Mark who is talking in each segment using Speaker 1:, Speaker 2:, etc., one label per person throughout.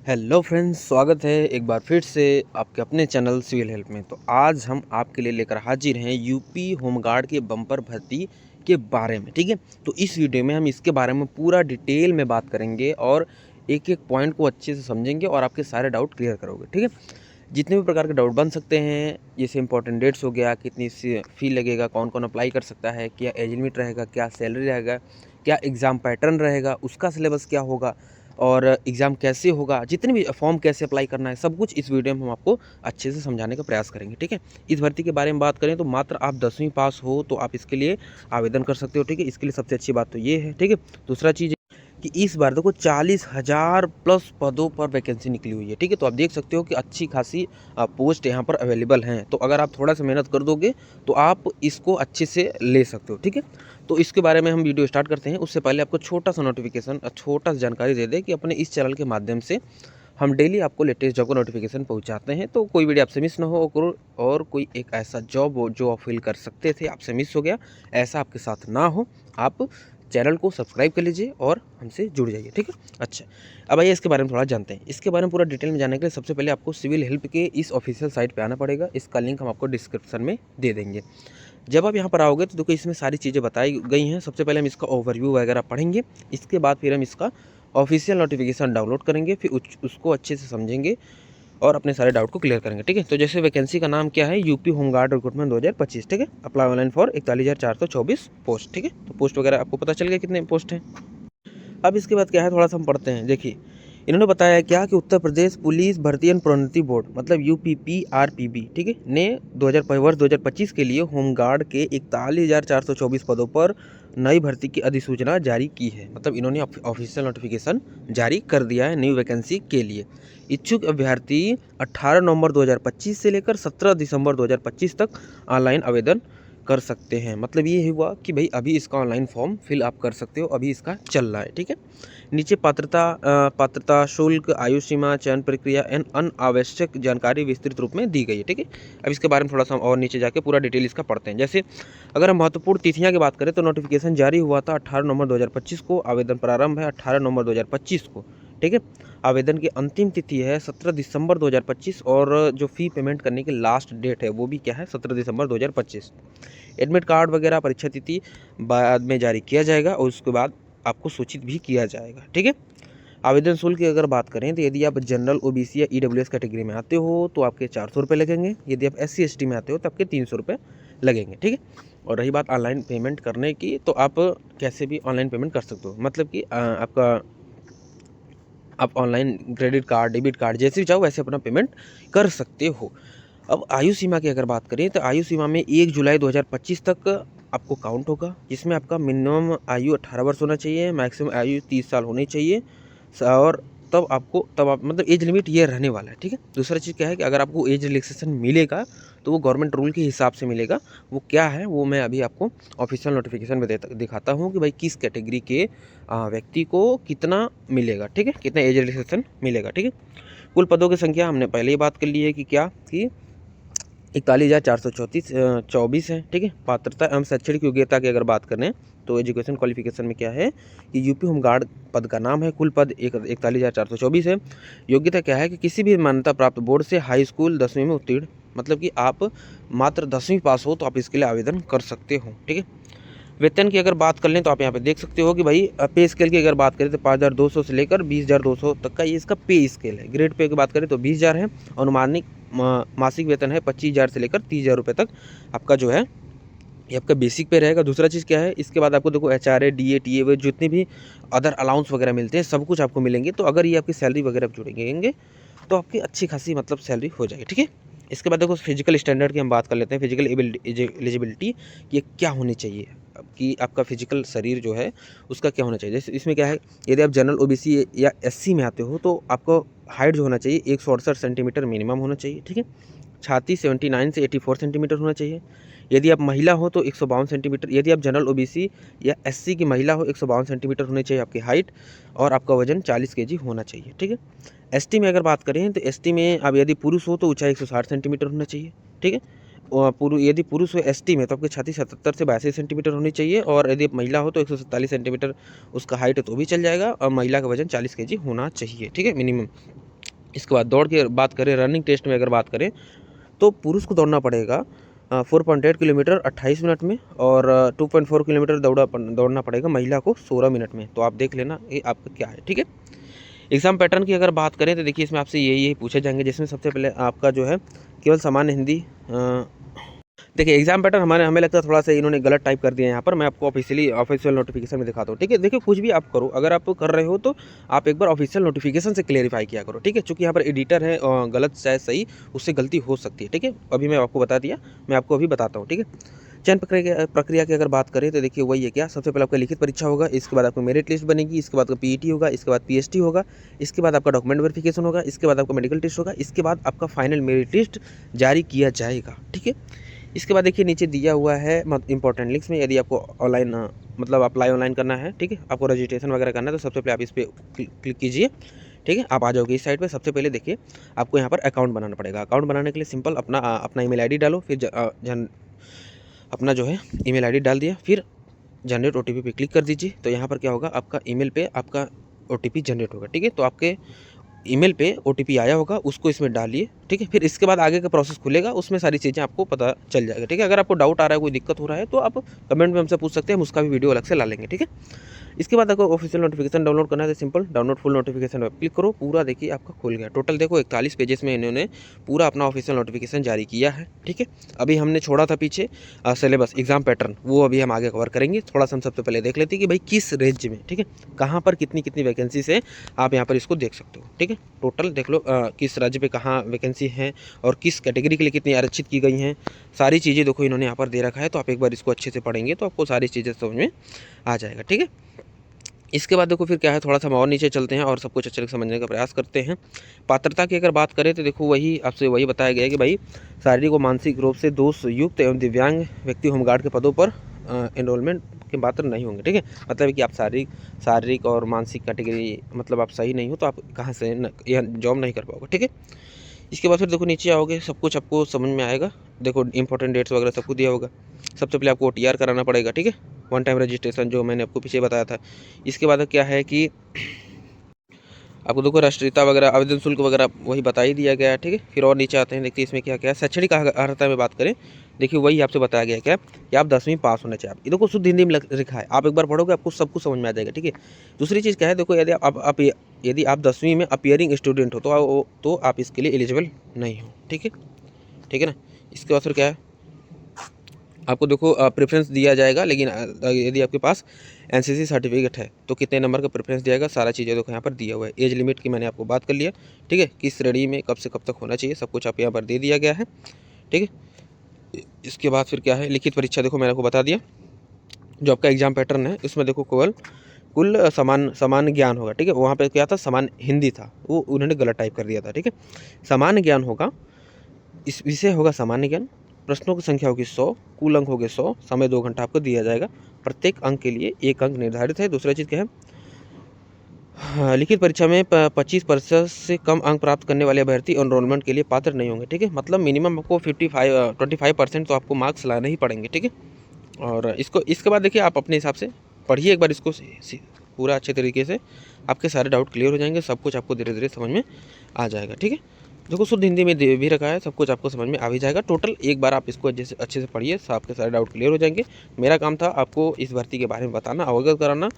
Speaker 1: Hello friends, स्वागत है एक बार फिर से आपके अपने चैनल सिविल हेल्प में। तो आज हम आपके लिए लेकर हाजिर हैं यूपी होमगार्ड के बम्पर भर्ती के बारे में। ठीक है, तो इस वीडियो में हम इसके बारे में पूरा डिटेल में बात करेंगे और एक एक पॉइंट को अच्छे से समझेंगे और आपके सारे डाउट क्लियर करोगे। ठीक है, जितने भी प्रकार के डाउट बन सकते हैं, जैसे इंपॉर्टेंट डेट्स हो गया, कितनी फ़ी लगेगा, कौन कौन अप्लाई कर सकता है, क्या एज लिमिट रहेगा, क्या सैलरी रहेगा, क्या एग्ज़ाम पैटर्न रहेगा, उसका सिलेबस क्या होगा और एग्ज़ाम कैसे होगा, जितने भी फॉर्म कैसे अप्लाई करना है, सब कुछ इस वीडियो में हम आपको अच्छे से समझाने का प्रयास करेंगे। ठीक है, इस भर्ती के बारे में बात करें तो मात्र आप 10वीं पास हो तो आप इसके लिए आवेदन कर सकते हो। ठीक है, इसके लिए सबसे अच्छी बात तो ये है। ठीक है, दूसरा चीज़ कि इस बार देखो 40,000 प्लस पदों पर वैकेंसी निकली हुई है। ठीक है, तो आप देख सकते हो कि अच्छी खासी पोस्ट यहाँ पर अवेलेबल हैं। तो अगर आप थोड़ा सा मेहनत कर दोगे तो आप इसको अच्छे से ले सकते हो। ठीक है, तो इसके बारे में हम वीडियो स्टार्ट करते हैं। उससे पहले आपको छोटा सा नोटिफिकेशन, छोटा सा जानकारी दे दें कि अपने इस चैनल के माध्यम से हम डेली आपको लेटेस्ट जॉब का नोटिफिकेशन पहुंचाते हैं। तो कोई वीडियो आपसे मिस ना हो और कोई एक ऐसा जॉब हो जो आप फील कर सकते थे आपसे मिस हो गया, ऐसा आपके साथ ना हो, आप चैनल को सब्सक्राइब कर लीजिए और हमसे जुड़ जाइए। ठीक है, अच्छा, अब आइए इसके बारे में थोड़ा जानते हैं। इसके बारे में पूरा डिटेल में जानने के लिए सबसे पहले आपको सिविल हेल्प के इस ऑफिशियल साइट पे आना पड़ेगा। इसका लिंक हम आपको डिस्क्रिप्शन में दे देंगे। जब आप यहाँ पर आओगे तो देखो इसमें सारी चीज़ें बताई गई हैं। सबसे पहले हम इसका ओवरव्यू वगैरह पढ़ेंगे, इसके बाद फिर हम इसका ऑफिशियल नोटिफिकेशन डाउनलोड करेंगे, फिर उसको अच्छे से समझेंगे और अपने सारे डाउट को क्लियर करेंगे। ठीक है, तो जैसे वैकेंसी का नाम क्या है, यूपी होमगार्ड रिक्रूटमेंट 2025। ठीक है, अप्लाई ऑनलाइन फॉर 41,424 पोस्ट। ठीक है, तो पोस्ट वगैरह आपको पता चल गया कितने पोस्ट हैं। अब इसके बाद क्या है, थोड़ा सा हम पढ़ते हैं। देखिए, इन्होंने बताया क्या कि उत्तर प्रदेश पुलिस भर्ती एवं प्रोन्नति बोर्ड मतलब यूपीपीआरपीबी, ठीक है, ने 2000 वर्ष 2025 के लिए होमगार्ड के 41,424 पदों पर नई भर्ती की अधिसूचना जारी की है। मतलब इन्होंने ऑफिशियल नोटिफिकेशन जारी कर दिया है न्यू वैकेंसी के लिए। इच्छुक अभ्यर्थी 18 नवंबर 2025 से लेकर 17 दिसंबर 2025 तक ऑनलाइन आवेदन कर सकते हैं। मतलब ये हुआ कि भाई अभी इसका ऑनलाइन फॉर्म फिल आप कर सकते हो, अभी इसका चल रहा है। ठीक है, नीचे पात्रता शुल्क, आयु सीमा, चयन प्रक्रिया एवं अन्य आवश्यक जानकारी विस्तृत रूप में दी गई है। ठीक है, अब इसके बारे में थोड़ा सा और नीचे जाके पूरा डिटेल इसका पढ़ते हैं। जैसे अगर हम महत्वपूर्ण तिथियां की बात करें तो नोटिफिकेशन जारी हुआ था 18 नवंबर 2025 को, आवेदन प्रारंभ है 18 नवंबर 2025 को। ठीक है, आवेदन की अंतिम तिथि है 17 दिसंबर 2025 और जो फ़ी पेमेंट करने की लास्ट डेट है वो भी क्या है, 17 दिसंबर 2025। एडमिट कार्ड वगैरह परीक्षा तिथि बाद में जारी किया जाएगा और उसके बाद आपको सूचित भी किया जाएगा। ठीक है, आवेदन शुल्क की अगर बात करें तो यदि आप जनरल, ओबीसी या ईडब्ल्यूएस कैटेगरी में आते हो तो आपके 400 रुपये लगेंगे। यदि आप एससी एसटी में आते हो तो आपके 300 रुपये लगेंगे। ठीक है, और रही बात ऑनलाइन पेमेंट करने की, तो आप कैसे भी ऑनलाइन पेमेंट कर सकते हो। मतलब कि आप online credit card, debit card जैसे भी चाहो वैसे अपना पेमेंट कर सकते हो। अब आयु सीमा की अगर बात करें तो आयु सीमा में 1 जुलाई 2025 तक आपको काउंट होगा, जिसमें आपका मिनिमम आयु 18 वर्ष होना चाहिए, मैक्सिमम आयु 30 साल होनी चाहिए और तब आप मतलब एज लिमिट ये रहने वाला है। ठीक है, दूसरा चीज़ क्या है कि अगर आपको एज रिलैक्सेशन मिलेगा तो वो गवर्नमेंट रूल के हिसाब से मिलेगा। वो क्या है वो मैं अभी आपको ऑफिशियल नोटिफिकेशन में दिखाता हूँ कि भाई किस कैटेगरी के व्यक्ति को कितना मिलेगा। ठीक है, कितना एज रिलैक्सेशन मिलेगा। ठीक है, कुल पदों की संख्या हमने पहले ही बात कर ली है कि क्या कि 41,434 है। ठीक है, पात्रता एवं शैक्षणिक योग्यता की अगर बात करें तो एजुकेशन क्वालिफिकेशन में क्या है कि यूपी होमगार्ड पद का नाम है, कुल पद 41,424 है। योग्यता क्या है कि किसी भी मान्यता प्राप्त बोर्ड से हाई स्कूल 10वीं में उत्तीर्ण, मतलब कि आप मात्र 10वीं पास हो तो आप इसके लिए आवेदन कर सकते हो। ठीक है, वेतन की अगर बात कर लें तो आप यहाँ पे देख सकते हो कि भाई पे स्केल की अगर बात करें तो 5,200 से लेकर 20,200 तक का ये इसका पे स्केल है। ग्रेड पे की बात करें तो 20,000 है। अनुमानिक मासिक वेतन है 25,000 से लेकर 30,000 रुपये तक आपका जो है ये आपका बेसिक पे रहेगा। दूसरा चीज़ क्या है, इसके बाद आपको देखो एचआरए, डीए, टीए वे जितने भी अदर अलाउंस वगैरह मिलते हैं सब कुछ आपको मिलेंगे। तो अगर ये आपकी सैलरी वगैरह जुड़ेंगे तो आपकी अच्छी खासी मतलब सैलरी हो जाएगी। ठीक है, इसके बाद देखो फिजिकल स्टैंडर्ड की हम बात कर लेते हैं। फिजिकल एलिजिबिलिटी ये क्या होनी चाहिए कि आपका फिजिकल शरीर जो है उसका क्या होना चाहिए। जैसे इसमें क्या है, यदि आप जनरल, ओबीसी या एससी में आते हो तो आपको हाइट जो होना चाहिए 168 सेंटीमीटर मिनिमम होना चाहिए। ठीक है, छाती 79 से 84 सेंटीमीटर होना चाहिए। यदि आप महिला हो तो 152 सेंटीमीटर, यदि आप जनरल, ओबीसी या एससी की महिला हो 152 सेंटीमीटर होनी चाहिए आपकी हाइट और आपका वजन 40 केजी होना चाहिए। ठीक है, एसटी में अगर बात करें तो एसटी में अब यदि पुरुष हो तो ऊंचाई 160 सेंटीमीटर होना चाहिए। ठीक है, और यदि पुरुष हो एसटी में तो आपकी छाती 77 से 82 सेंटीमीटर होनी चाहिए और यदि आप महिला हो तो 147 सेंटीमीटर उसका हाइट है तो भी चल जाएगा और महिला का वजन 40 केजी होना चाहिए। ठीक है, मिनिमम। इसके बाद दौड़ की बात करें, रनिंग टेस्ट में अगर बात करें तो पुरुष को दौड़ना पड़ेगा 4.8 किलोमीटर 28 मिनट में, और 2.4 किलोमीटर दौड़ना पड़ेगा महिला को 16 मिनट में। तो आप देख लेना ये आपका क्या है, ठीक है। एग्ज़ाम पैटर्न की अगर बात करें तो देखिए इसमें आपसे यही पूछे जाएंगे, जिसमें सबसे पहले आपका जो है केवल सामान्य हिंदी। देखिए एग्जाम पैटर्न हमें लगता है थोड़ा सा इन्होंने गलत टाइप कर दिया है यहाँ पर। मैं आपको ऑफिशियल नोटिफिकेशन में दिखाता हूँ, ठीक है। देखिए कुछ भी आप करो, अगर आप कर रहे हो तो आप एक बार ऑफिशियल नोटिफिकेशन से क्लेरिफाई किया करो, ठीक है। चूँकि यहाँ पर एडिटर है गलत चाहे सही, उससे गलती हो सकती है, ठीक है। अभी मैं आपको बता दिया, मैं आपको अभी बताता हूँ, ठीक है। चयन प्रक्रिया की अगर बात करें तो देखिए वही है क्या, सबसे पहले आपका लिखित परीक्षा होगा, इसके बाद आपको मेरिट लिस्ट बनेगी, इसके बाद आपका पीईटी होगा, इसके बाद पीएसटी होगा, इसके बाद आपका डॉक्यूमेंट वेरिफिकेशन होगा, इसके बाद आपका मेडिकल टेस्ट होगा, इसके बाद आपका फाइनल मेरिट लिस्ट जारी किया जाएगा, ठीक है। इसके बाद देखिए नीचे दिया हुआ है इंपॉर्टेंट लिंक्स में, यदि आपको ऑनलाइन मतलब अप्लाई ऑनलाइन करना है, ठीक है, आपको रजिस्ट्रेशन वगैरह करना है, तो सबसे पहले आप इस पर क्लिक कीजिए, ठीक है। आप आ जाओगे इस साइट पे। सबसे पहले देखिए आपको यहाँ पर अकाउंट बनाना पड़ेगा। अकाउंट बनाने के लिए सिंपल अपना ईमेल आईडी डालो, फिर अपना जो है ईमेल आईडी डाल दिया, फिर जनरेट ओटीपी पे क्लिक कर दीजिए। तो यहाँ पर क्या होगा, आपका ईमेल पे आपका ओटीपी जनरेट होगा, ठीक है। तो आपके ईमेल पे ओटीपी आया होगा, उसको इसमें डालिए, ठीक है। फिर इसके बाद आगे का प्रोसेस खुलेगा, उसमें सारी चीज़ें आपको पता चल जाएगा, ठीक है। अगर आपको डाउट आ रहा है, कोई दिक्कत हो रहा है, तो आप कमेंट में हमसे पूछ सकते हैं, हम उसका भी वीडियो अलग से ला लेंगे, ठीक है। इसके बाद आपको ऑफिशियल नोटिफिकेशन डाउनलोड करना है, तो सिंपल डाउनलोड फुल नोटिफिकेशन पर क्लिक करो। पूरा देखिए आपका खुल गया। टोटल देखो 41 पेजेस में इन्होंने पूरा अपना ऑफिशियल नोटिफिकेशन जारी किया है, ठीक है। अभी हमने छोड़ा था पीछे सिलेबस एग्जाम पैटर्न, वो अभी हम आगे कवर करेंगे। थोड़ा सा हम सबसे पहले देख लेते हैं कि भाई किस रेंज में, ठीक है, कहाँ पर कितनी कितनी वैकेंसी है, आप यहाँ पर इसको देख सकते हो, ठीक है। टोटल देख लो किस राज्य पे कहाँ वैकेंसी है और किस कैटेगरी के लिए कितनी आरक्षित की गई हैं, सारी चीज़ें देखो इन्होंने यहाँ पर दे रखा है। तो आप एक बार इसको अच्छे से पढ़ेंगे तो आपको सारी चीज़ें समझ में आ जाएगा, ठीक है। इसके बाद देखो फिर क्या है, थोड़ा सा हम और नीचे चलते हैं और सब कुछ अच्छे से समझने का प्रयास करते हैं। पात्रता की अगर बात करें तो देखो वही आपसे वही बताया गया है कि भाई शारीरिक और मानसिक रूप से दोष युक्त एवं दिव्यांग व्यक्ति होमगार्ड के पदों पर एनरोलमेंट के पात्र नहीं होंगे, ठीक है। मतलब कि आप शारीरिक और मानसिक कैटेगरी मतलब आप सही नहीं हो तो आप कहाँ से यह जॉब नहीं कर पाओगे, ठीक है। इसके बाद फिर देखो नीचे आओगे, सब कुछ आपको समझ में आएगा। देखो इंपॉर्टेंट डेट्स वगैरह सब कुछ दिया होगा। सबसे पहले आपको OTR कराना पड़ेगा, ठीक है, वन टाइम रजिस्ट्रेशन, जो मैंने आपको पीछे बताया था। इसके बाद क्या है कि आपको देखो राष्ट्रीयता वगैरह आवेदन शुल्क वगैरह वही बता ही दिया गया है, ठीक है। फिर और नीचे आते हैं, देखते हैं इसमें क्या क्या है। शैक्षणिक अर्हता में बात करें, देखिए वही आपसे बताया गया है क्या कि आप 10वीं पास होना चाहिए। आप ये देखो शुद्ध हिंदी में लिखा है, आप एक बार पढ़ोगे आपको सब कुछ समझ में आ जाएगा, ठीक है। दूसरी चीज़ क्या है, देखो यदि आप 10वीं में अपीयरिंग स्टूडेंट हो तो आप इसके लिए एलिजिबल नहीं हो, ठीक है, ठीक है ना। इसके बाद फिर क्या है, आपको देखो प्रेफरेंस दिया जाएगा, लेकिन यदि आपके पास एनसीसी सर्टिफिकेट है तो कितने नंबर का प्रेफरेंस दिया जाएगा, सारा चीज़ें देखो यहाँ पर दिया हुआ है। एज लिमिट की मैंने आपको बात कर लिया, ठीक है, किस श्रेणी में कब से कब तक होना चाहिए, सब कुछ आप यहाँ पर दे दिया गया है, ठीक है। इसके बाद फिर क्या है, लिखित परीक्षा देखो मैंने आपको बता दिया। जो आपका एग्जाम पैटर्न है उसमें देखो कुल समान ज्ञान होगा, ठीक है। वहाँ पर क्या था, समान हिंदी था, वो उन्होंने गलत टाइप कर दिया था, ठीक है। सामान्य ज्ञान होगा, इस विषय होगा सामान्य ज्ञान, प्रश्नों की संख्या होगी 100, कुल अंक होंगे 100, समय 2 घंटा आपको दिया जाएगा। प्रत्येक अंक के लिए 1 अंक निर्धारित है। दूसरा चीज़ क्या है, हाँ, लिखित परीक्षा में 25% से कम अंक प्राप्त करने वाले अभ्यर्थी एनरोलमेंट के लिए पात्र नहीं होंगे, ठीक है। मतलब मिनिमम आपको 25% तो आपको मार्क्स लाने ही पड़ेंगे, ठीक है। और इसके बाद देखिए आप अपने हिसाब से पढ़िए एक बार इसको पूरा अच्छे तरीके से, आपके सारे डाउट क्लियर हो जाएंगे, सब कुछ आपको धीरे धीरे समझ में आ जाएगा, ठीक है। देखो शुद्ध हिंदी में दे भी रखा है, सब कुछ आपको समझ में आ भी जाएगा। टोटल एक बार आप इसको अच्छे से पढ़िए, आपके सारे डाउट क्लियर हो जाएंगे। मेरा काम था आपको इस भर्ती के बारे में बताना, अवगत कराना,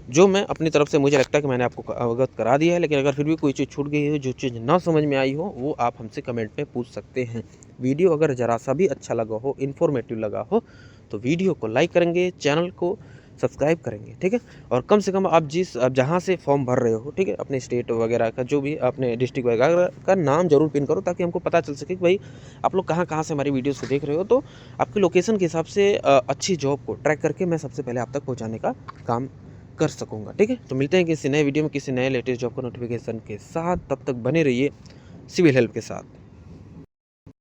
Speaker 1: जो मैं अपनी तरफ से मुझे लगता है कि मैंने आपको अवगत करा दिया है। लेकिन अगर फिर भी कोई चीज़ छूट गई हो, जो चीज़ ना समझ में आई हो, वो आप हमसे कमेंट में पूछ सकते हैं। वीडियो अगर ज़रा सा भी अच्छा लगा हो, इन्फॉर्मेटिव लगा हो, तो वीडियो को लाइक करेंगे, चैनल को सब्सक्राइब करेंगे, ठीक है। और कम से कम आप जहाँ से फॉर्म भर रहे हो, ठीक है, अपने स्टेट वगैरह का, जो भी अपने डिस्ट्रिक्ट वगैरह का नाम जरूर पिन करो, ताकि हमको पता चल सके कि भाई आप लोग कहाँ कहाँ से हमारी वीडियोस को देख रहे हो। तो आपके लोकेशन के हिसाब से अच्छी जॉब को ट्रैक करके मैं सबसे पहले आप तक पहुँचाने का काम कर सकूँगा, ठीक है। तो मिलते हैं किसी नए वीडियो में किसी नए लेटेस्ट जॉब का नोटिफिकेशन के साथ। तब तक बने रहिए सिविल हेल्प के साथ।